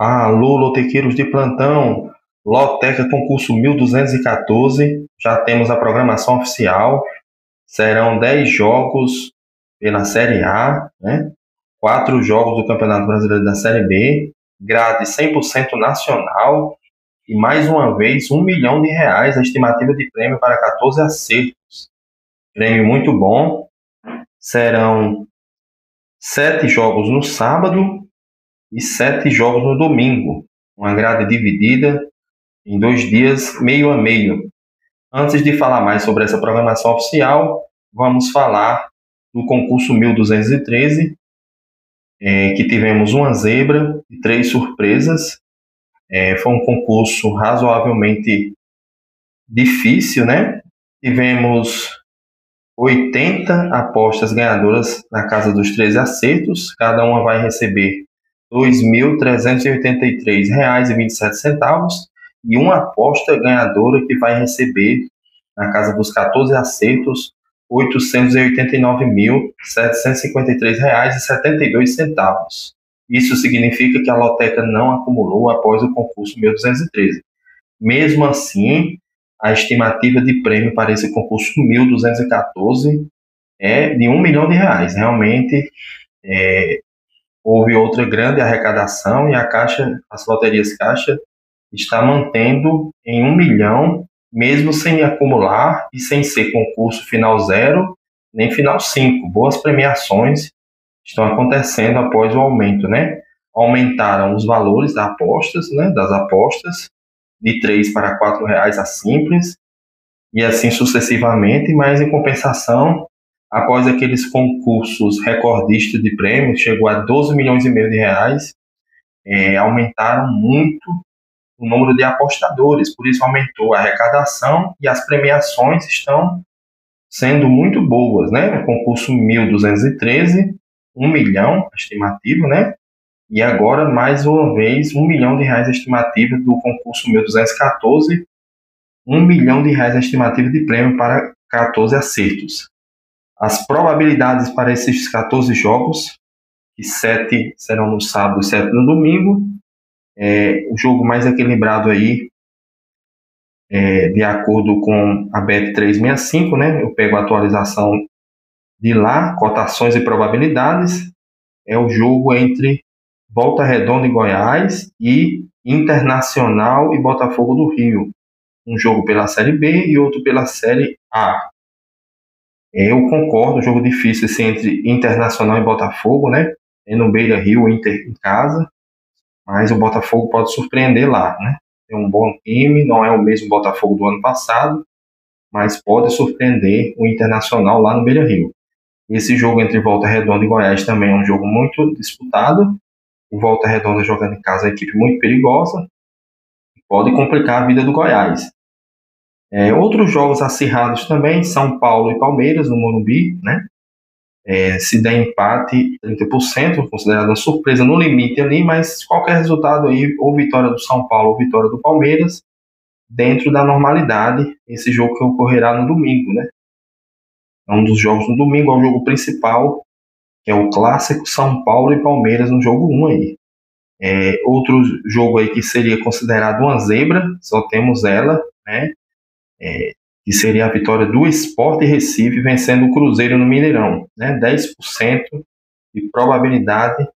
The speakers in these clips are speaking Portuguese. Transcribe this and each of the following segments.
Alô, lotequeiros de plantão, Loteca Concurso 1214, já temos a programação oficial, serão 10 jogos pela Série A, né? 4 jogos do Campeonato Brasileiro da Série B, grade 100% nacional e mais uma vez R$ 1 milhão, a estimativa de prêmio para 14 acertos. Prêmio muito bom, serão 7 jogos no sábado e 7 jogos no domingo, uma grade dividida em 2 dias, meio a meio. Antes de falar mais sobre essa programação oficial, vamos falar do concurso 1213, que tivemos uma zebra e 3 surpresas. Foi um concurso razoavelmente difícil, né? Tivemos 80 apostas ganhadoras na casa dos 13 acertos, cada uma vai receber R$ 2.383,27 e uma aposta ganhadora que vai receber, na casa dos 14 acertos, R$ 889.753,72. Isso significa que a loteca não acumulou após o concurso 1213. Mesmo assim, a estimativa de prêmio para esse concurso 1214 é de R$ 1 milhão. Realmente, houve outra grande arrecadação e as loterias Caixa está mantendo em 1 milhão, mesmo sem acumular e sem ser concurso final 0 nem final 5. Boas premiações estão acontecendo após o aumento, né? Aumentaram os valores das apostas, de R$ 3 para R$ 4 a simples, e assim sucessivamente, mas em compensação, após aqueles concursos recordistas de prêmios, chegou a R$ 12,5 milhões, aumentaram muito o número de apostadores, por isso aumentou a arrecadação e as premiações estão sendo muito boas, né? O concurso 1213, R$ 1 milhão, estimativa, né? E agora, mais uma vez, R$ 1 milhão a estimativa do concurso 1214, R$ 1 milhão a estimativa de prêmio para 14 acertos. As probabilidades para esses 14 jogos, que 7 serão no sábado e 7 no domingo, o jogo mais equilibrado aí, de acordo com a Bet365, né? Eu pego a atualização de lá, cotações e probabilidades, é o jogo entre Volta Redonda e Goiás e Internacional e Botafogo do Rio. Um jogo pela Série B e outro pela Série A. Eu concordo, um jogo difícil assim, entre Internacional e Botafogo, né? É no Beira-Rio, Inter em casa, mas o Botafogo pode surpreender lá, né? É um bom time, não é o mesmo Botafogo do ano passado, mas pode surpreender o Internacional lá no Beira-Rio. Esse jogo entre Volta Redonda e Goiás também é um jogo muito disputado. O Volta Redonda jogando em casa é uma equipe muito perigosa, pode complicar a vida do Goiás. Outros jogos acirrados também, São Paulo e Palmeiras no Morumbi, né? Se der empate, 30%, considerado uma surpresa no limite ali, mas qualquer resultado aí, ou vitória do São Paulo ou vitória do Palmeiras, dentro da normalidade, esse jogo que ocorrerá no domingo, né? É um dos jogos no domingo, é o jogo principal, que é o clássico São Paulo e Palmeiras no jogo 1 aí. Outro jogo aí que seria considerado uma zebra, só temos ela, né? Que seria a vitória do Sport Recife vencendo o Cruzeiro no Mineirão, né? 10% de probabilidade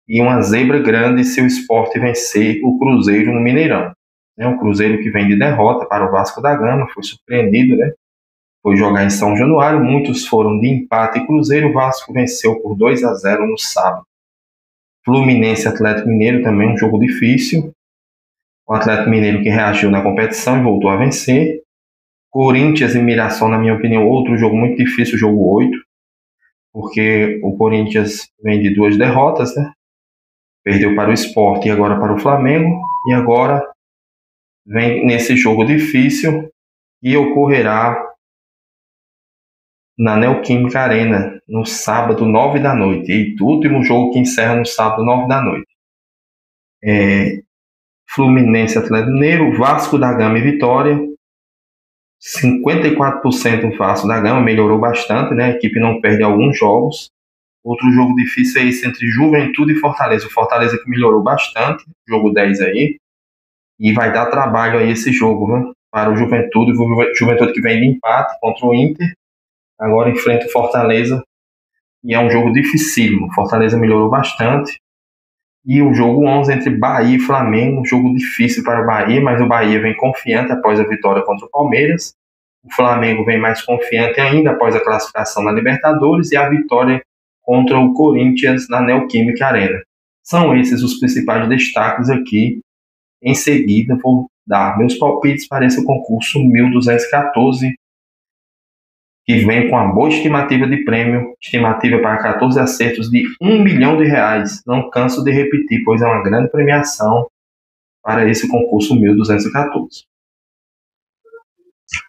e uma zebra grande se o Sport vencer o Cruzeiro no Mineirão. O Cruzeiro que vem de derrota para o Vasco da Gama, foi surpreendido, né? Foi jogar em São Januário, muitos foram de empate e Cruzeiro, o Vasco venceu por 2-0 no sábado. Fluminense e Atlético Mineiro também um jogo difícil, o Atlético Mineiro que reagiu na competição e voltou a vencer. Corinthians e Mirassol, na minha opinião, outro jogo muito difícil, o jogo 8, porque o Corinthians vem de 2 derrotas, né? Perdeu para o Sport e agora para o Flamengo, e agora vem nesse jogo difícil que ocorrerá na Neoquímica Arena, no sábado, 9 da noite. E o último jogo que encerra no sábado, 9 da noite. Fluminense, Atlético Mineiro, Vasco da Gama e Vitória. 54% Vasco da Gama, melhorou bastante, né? A equipe não perde alguns jogos. Outro jogo difícil é esse entre Juventude e Fortaleza. O Fortaleza que melhorou bastante, jogo 10 aí, e vai dar trabalho aí esse jogo, viu? Para o Juventude que vem de empate contra o Inter, agora enfrenta o Fortaleza, e é um jogo dificílimo. Fortaleza melhorou bastante. E o jogo 11 entre Bahia e Flamengo, um jogo difícil para o Bahia, mas o Bahia vem confiante após a vitória contra o Palmeiras. O Flamengo vem mais confiante ainda após a classificação na Libertadores e a vitória contra o Corinthians na Neoquímica Arena. São esses os principais destaques aqui. Em seguida, vou dar meus palpites para esse concurso 1214, que vem com uma boa estimativa de prêmio, estimativa para 14 acertos de R$ 1 milhão. Não canso de repetir, pois é uma grande premiação para esse concurso 1214.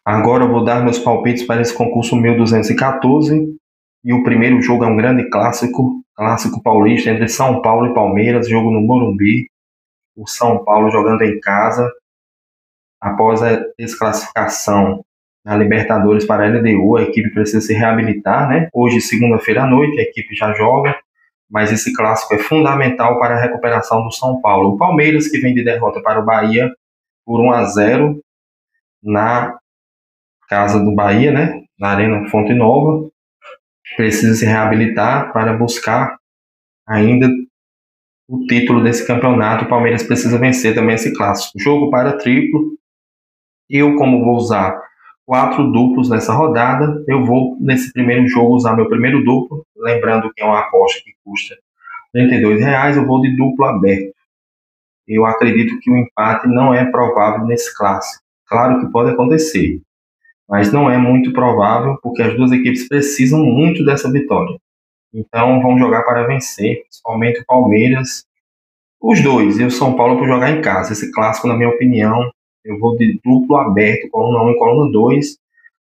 Agora eu vou dar meus palpites para esse concurso 1214, e o primeiro jogo é um grande clássico paulista entre São Paulo e Palmeiras, jogo no Morumbi. O São Paulo jogando em casa, após a desclassificação na Libertadores para a LDU, a equipe precisa se reabilitar, né? Hoje, segunda-feira à noite, a equipe já joga, mas esse clássico é fundamental para a recuperação do São Paulo. O Palmeiras, que vem de derrota para o Bahia por 1-0 na casa do Bahia, né? Na Arena Fonte Nova, precisa se reabilitar para buscar ainda o título desse campeonato. O Palmeiras precisa vencer também esse clássico. Jogo para triplo. Eu, como vou usar 4 duplos nessa rodada, eu vou, nesse primeiro jogo, usar meu primeiro duplo. Lembrando que é uma aposta que custa R$ 32, eu vou de duplo aberto. Eu acredito que o empate não é provável nesse clássico. Claro que pode acontecer, mas não é muito provável, porque as duas equipes precisam muito dessa vitória. Então, vão jogar para vencer, principalmente o Palmeiras. Os dois, e o São Paulo por jogar em casa. Esse clássico, na minha opinião, eu vou de duplo aberto, coluna 1 e coluna 2,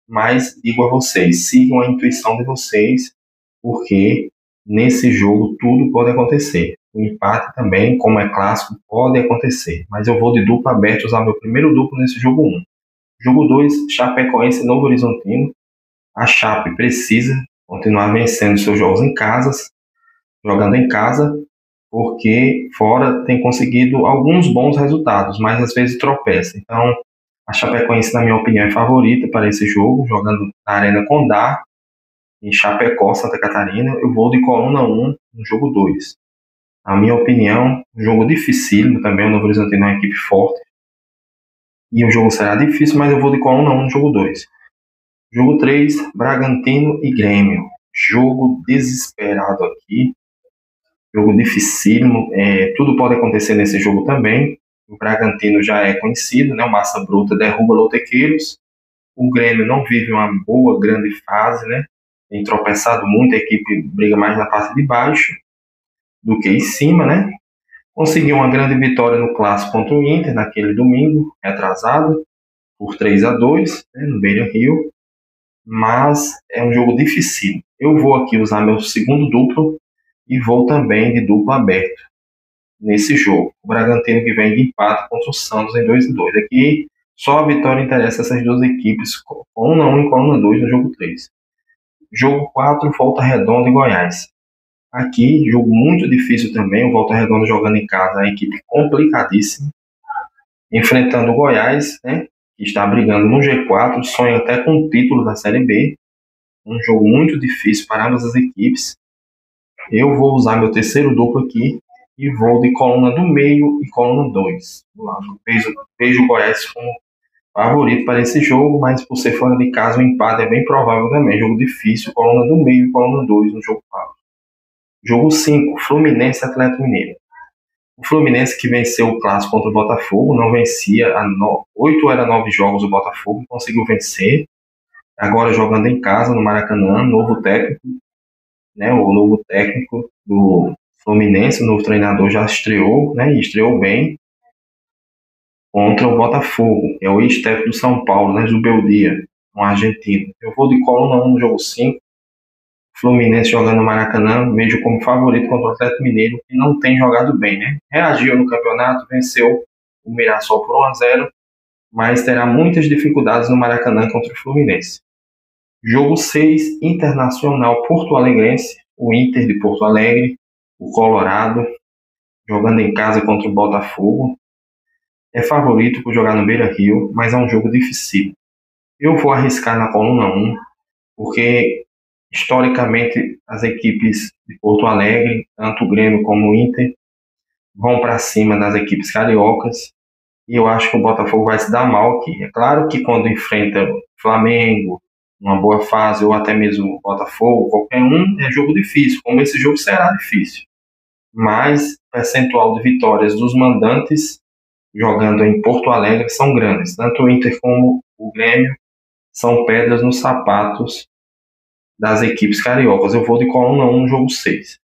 mas digo a vocês, sigam a intuição de vocês, porque nesse jogo tudo pode acontecer. O empate também, como é clássico, pode acontecer, mas eu vou de duplo aberto, usar meu primeiro duplo nesse jogo 1. Jogo 2, Chapecoense e Novo Horizontino. A Chape precisa continuar vencendo seus jogos em casa, jogando em casa, porque fora tem conseguido alguns bons resultados, mas às vezes tropeça. Então, a Chapecoense, na minha opinião, é favorita para esse jogo, jogando na Arena Condá, em Chapecó, Santa Catarina. Eu vou de coluna 1 no jogo 2. Na minha opinião, um jogo dificílimo também, o Novo Horizontino é uma equipe forte, e o jogo será difícil, mas eu vou de coluna 1 no jogo 2. Jogo 3, Bragantino e Grêmio. Jogo desesperado aqui. Jogo dificílimo, tudo pode acontecer nesse jogo também. O Bragantino já é conhecido, né? O Massa Bruta derruba lotequeiros. O Grêmio não vive uma boa, grande fase, né? Tem tropeçado muito, a equipe briga mais na parte de baixo do que em cima, né? Conseguiu uma grande vitória no clássico contra o Inter, naquele domingo, atrasado, por 3-2, né? No Beira-Rio. Mas é um jogo difícil. Eu vou aqui usar meu segundo duplo, e vou também de duplo aberto nesse jogo. O Bragantino que vem de empate contra o Santos em 2-2. Aqui só a vitória interessa essas duas equipes, coluna 1 e coluna 2 no jogo 3. Jogo 4, Volta Redonda e Goiás. Aqui, jogo muito difícil também, o Volta Redonda jogando em casa, a equipe complicadíssima, enfrentando o Goiás, né, que está brigando no G4, sonha até com o título da Série B. Um jogo muito difícil para ambas as equipes. Eu vou usar meu terceiro duplo aqui e vou de coluna do meio e coluna 2. Vejo o Goiás como favorito para esse jogo, mas por ser fora de casa o empate é bem provável também. Jogo difícil, coluna do meio e coluna 2 no jogo 4. Jogo 5, Fluminense e Atlético Mineiro. O Fluminense que venceu o clássico contra o Botafogo, não vencia há 8 ou 9 jogos o Botafogo, conseguiu vencer. Agora jogando em casa no Maracanã, novo técnico, né, o novo técnico do Fluminense, o novo treinador já estreou, né, e estreou bem contra o Botafogo, é o ex-técnico do São Paulo, né, Zubeldia, um argentino. Eu vou de coluna 1 no jogo 5, Fluminense jogando no Maracanã, vejo como favorito contra o Atlético Mineiro, que não tem jogado bem, né, reagiu no campeonato, venceu o Mirassol por 1-0, mas terá muitas dificuldades no Maracanã contra o Fluminense. Jogo 6, Internacional Porto Alegrense. o Inter de Porto Alegre, o Colorado, jogando em casa contra o Botafogo. É favorito por jogar no Beira-Rio, mas é um jogo difícil. Eu vou arriscar na coluna 1, porque historicamente as equipes de Porto Alegre, tanto o Grêmio como o Inter, vão para cima das equipes cariocas, e eu acho que o Botafogo vai se dar mal aqui. É claro que quando enfrenta o Flamengo, uma boa fase, ou até mesmo o Botafogo, qualquer um, é jogo difícil, como esse jogo será difícil. Mas o percentual de vitórias dos mandantes jogando em Porto Alegre são grandes. Tanto o Inter como o Grêmio são pedras nos sapatos das equipes cariocas. Eu vou de coluna 1 no jogo 6.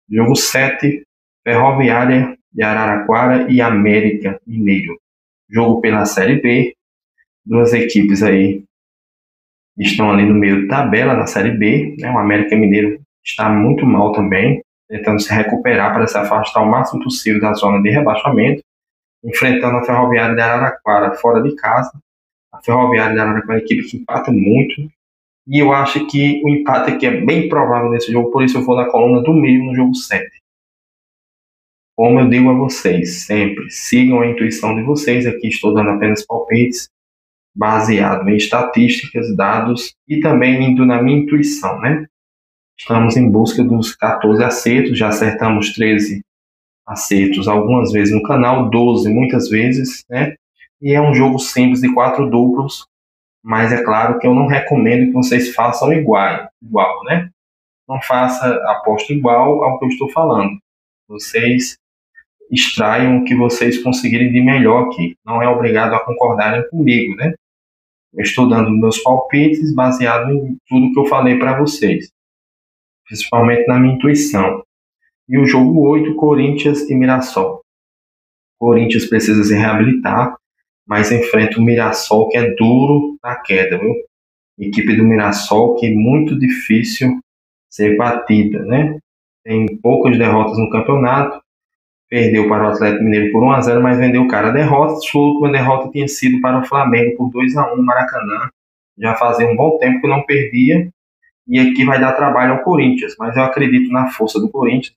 Jogo 7, Ferroviária de Araraquara e América Mineiro. Jogo pela Série B. Duas equipes aí estão ali no meio da tabela na Série B. O América Mineiro está muito mal também, tentando se recuperar para se afastar o máximo possível da zona de rebaixamento, enfrentando a Ferroviária de Araraquara fora de casa. A Ferroviária de Araraquara é uma equipe que empata muito, e eu acho que o empate aqui é bem provável nesse jogo, por isso eu vou na coluna do meio no jogo 7. Como eu digo a vocês, sempre sigam a intuição de vocês. Aqui estou dando apenas palpites, baseado em estatísticas, dados e também indo na minha intuição, né? Estamos em busca dos 14 acertos, já acertamos 13 acertos algumas vezes no canal, 12 muitas vezes, né? E é um jogo simples de 4 duplos, mas é claro que eu não recomendo que vocês façam igual, né? Não faça aposta igual ao que eu estou falando. Vocês extraiam o que vocês conseguirem de melhor aqui. Não é obrigado a concordarem comigo, né? Eu estou dando meus palpites baseado em tudo que eu falei para vocês, principalmente na minha intuição. E o jogo 8, Corinthians e Mirassol. Corinthians precisa se reabilitar, mas enfrenta o Mirassol, que é duro na queda, viu? Equipe do Mirassol que é muito difícil ser batida, né? Tem poucas derrotas no campeonato, perdeu para o Atlético Mineiro por 1-0, mas vendeu o cara. A derrota, sua última derrota tinha sido para o Flamengo por 2-1 no Maracanã. Já fazia um bom tempo que não perdia, e aqui vai dar trabalho ao Corinthians, mas eu acredito na força do Corinthians,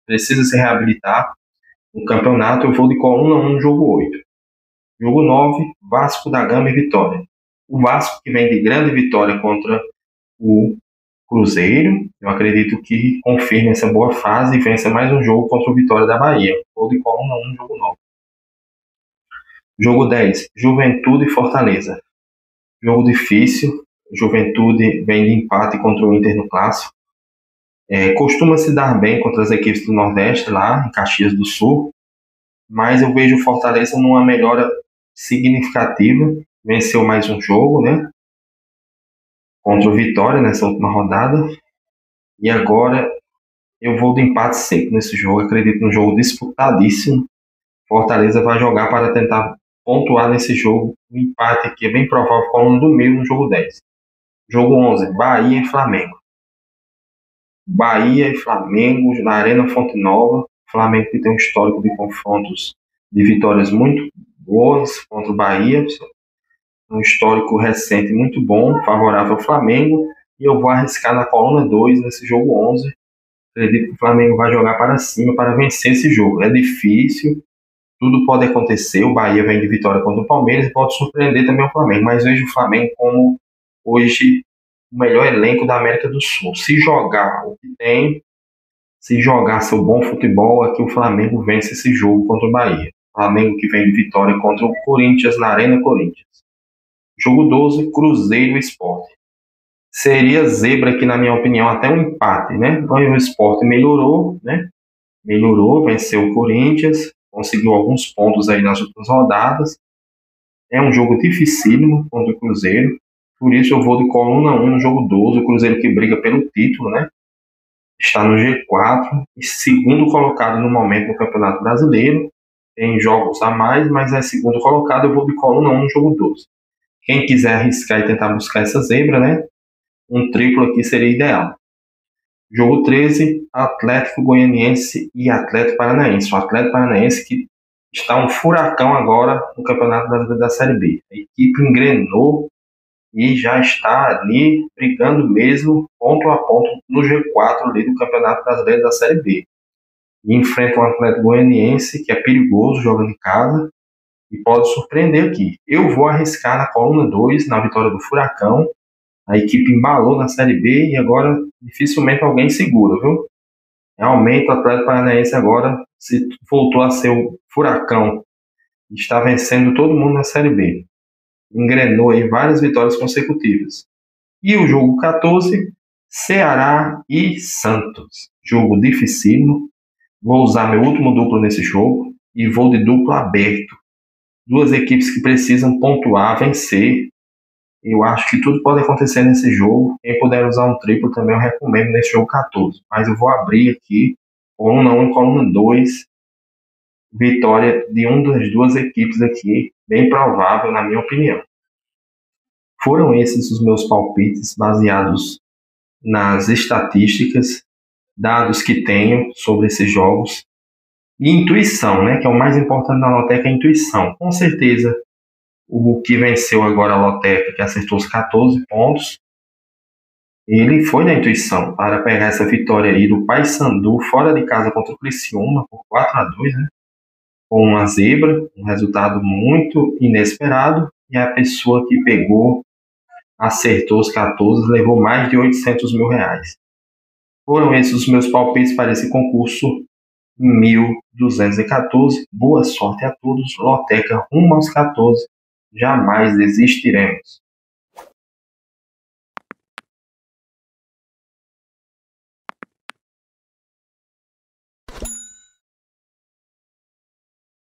precisa se reabilitar no campeonato. Eu vou de coluna 1 no jogo 8. Jogo 9, Vasco da Gama e Vitória. O Vasco, que vem de grande vitória contra o Cruzeiro, eu acredito que confirme essa boa fase e vença mais um jogo contra o Vitória da Bahia. Vou de coluna 1 no jogo 9. Jogo 10, Juventude e Fortaleza. Jogo difícil. Juventude vem de empate contra o Inter no Clássico. Costuma se dar bem contra as equipes do Nordeste, lá em Caxias do Sul, mas eu vejo o Fortaleza numa melhora significativa. Venceu mais um jogo, né? Contra o Vitória nessa última rodada. E agora eu vou de empate seco nesse jogo. Acredito num jogo disputadíssimo. Fortaleza vai jogar para tentar pontuar nesse jogo. O empate aqui é bem provável, coluna do meio no jogo 10. Jogo 11, Bahia e Flamengo. Bahia e Flamengo na Arena Fonte Nova. Flamengo que tem um histórico de confrontos, de vitórias muito boas contra o Bahia. Um histórico recente muito bom, favorável ao Flamengo. E eu vou arriscar na coluna 2 nesse jogo 11. Acredito que o Flamengo vai jogar para cima para vencer esse jogo. É difícil, tudo pode acontecer. O Bahia vem de vitória contra o Palmeiras e pode surpreender também o Flamengo. Mas vejo o Flamengo como hoje o melhor elenco da América do Sul. Se jogar o que tem, se jogar seu bom futebol, aqui o Flamengo vence esse jogo contra o Bahia. Flamengo que vem de vitória contra o Corinthians na Arena Corinthians. Jogo 12, Cruzeiro e Sport. Seria zebra aqui, na minha opinião, até um empate, né? O Sport melhorou, né? Melhorou, venceu o Corinthians, conseguiu alguns pontos aí nas últimas rodadas. É um jogo dificílimo contra o Cruzeiro. Por isso eu vou de coluna 1 no jogo 12, o Cruzeiro que briga pelo título, né? Está no G4 e segundo colocado no momento no Campeonato Brasileiro. Tem jogos a mais, mas é segundo colocado. Eu vou de coluna 1 no jogo 12. Quem quiser arriscar e tentar buscar essa zebra, né? Um triplo aqui seria ideal. Jogo 13, Atlético Goianiense e Atlético Paranaense. O Atlético Paranaense que está um furacão agora no Campeonato Brasileiro da Série B. A equipe engrenou e já está ali brigando mesmo ponto a ponto no G4 ali do Campeonato Brasileiro da Série B. E enfrenta um Atlético Goianiense que é perigoso jogando em casa e pode surpreender aqui. Eu vou arriscar na coluna 2, na vitória do Furacão. A equipe embalou na Série B e agora dificilmente alguém segura, viu? Realmente o Atlético Paranaense agora se voltou a ser o Furacão. Está vencendo todo mundo na Série B. Engrenou aí várias vitórias consecutivas. E o jogo 14, Ceará e Santos. Jogo dificílimo. Vou usar meu último duplo nesse jogo e vou de duplo aberto. Duas equipes que precisam pontuar, vencer. Eu acho que tudo pode acontecer nesse jogo. Quem puder usar um triplo também eu recomendo nesse jogo 14. Mas eu vou abrir aqui coluna 1 e coluna 2. Vitória de uma das duas equipes aqui, bem provável na minha opinião. Foram esses os meus palpites baseados nas estatísticas, dados que tenho sobre esses jogos e intuição, né, que é o mais importante na Loteca, a intuição. Com certeza, o que venceu agora a Loteca, que acertou os 14 pontos, ele foi na intuição para pegar essa vitória aí do Paysandu fora de casa contra o Criciúma por 4-2, né? Com uma zebra, um resultado muito inesperado, e a pessoa que pegou, acertou os 14, levou mais de 800 mil reais. Foram esses os meus palpites para esse concurso 1214. Boa sorte a todos, Loteca rumo aos 14, jamais desistiremos.